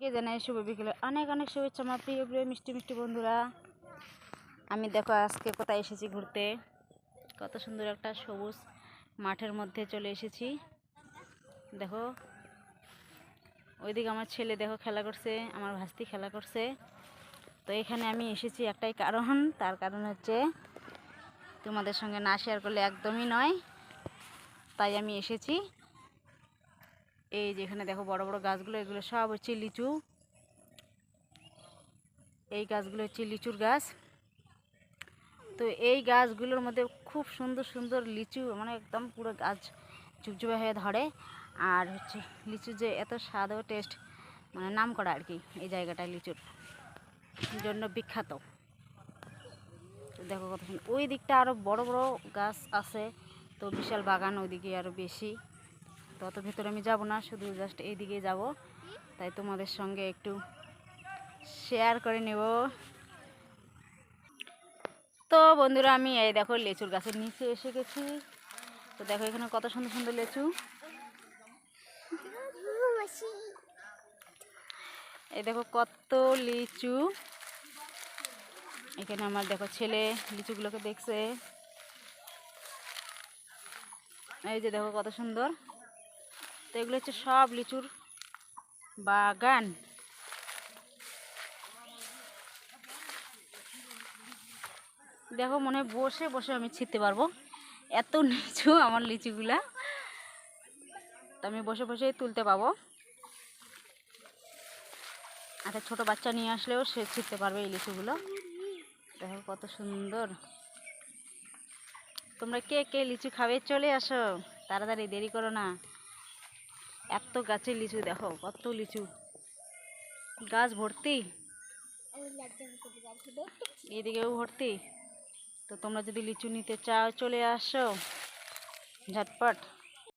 কে জানাই শুভ বিকেলে অনেক অনেক শুভেচ্ছা আমার প্রিয় প্রিয় মিষ্টি মিষ্টি বন্ধুরা। আমি দেখো আজকে কোথায় এসেছি ঘুরতে, কত সুন্দর একটা সবুজ মাঠের মধ্যে চলে এসেছি। দেখো ওইদিকে আমার ছেলে দেখো খেলা করছে, আমার ভাস্তি খেলা করছে। তো এখানে আমি এসেছি একটাই কারণ, তার কারণ হচ্ছে তোমাদের সঙ্গে না শেয়ার করলে একদমই নয়, তাই আমি এসেছি। এই যেখানে দেখো বড় বড় গাছগুলো, এগুলো সব হচ্ছে লিচু। এই গাছগুলো হচ্ছে লিচুর গাছ। তো এই গাছগুলোর মধ্যে খুব সুন্দর সুন্দর লিচু, মানে একদম পুরো গাছ চুপচুপে হয়ে ধরে। আর হচ্ছে লিচু যে এত স্বাদ ও টেস্ট, মানে নাম করা আর কি, এই জায়গাটা লিচুর জন্য বিখ্যাত। তো দেখো কত সুন্দর, ওই দিকটা আরও বড় বড় গাছ আছে, তো বিশাল বাগান ওইদিকে আরও বেশি। তো অত ভেতরে আমি যাব না, শুধু জাস্ট এইদিকে যাব, তাই তোমাদের সঙ্গে একটু শেয়ার করে নেব। তো বন্ধুরা আমি এই দেখো লেচুর গাছের নিচে এসে গেছি। তো দেখো এখানে কত সুন্দর সুন্দর লেচু, এই দেখো কত লিচু। এখানে আমার দেখো ছেলে লিচুগুলোকে দেখছে, এই যে দেখো কত সুন্দর। তো এগুলো হচ্ছে সব লিচুর বাগান। দেখো মনে হয় বসে বসে আমি ছিঁড়তে পারবো, এত নিচু আমার লিচুগুলা। তো আমি বসে বসেই তুলতে পাবো। একটা ছোট বাচ্চা নিয়ে আসলেও সে ছিঁড়তে পারবে এই লিচুগুলো। দেখো কত সুন্দর। তোমরা কে কে লিচু খাবে চলে আসো, তাড়াতাড়ি দেরি করো না। এত গাছের লিচু, দেখো কত লিচু, গাছ ভর্তি, এদিকেও ভর্তি। তো তোমরা যদি লিচু নিতে চাও চলে আসো ঝটপট।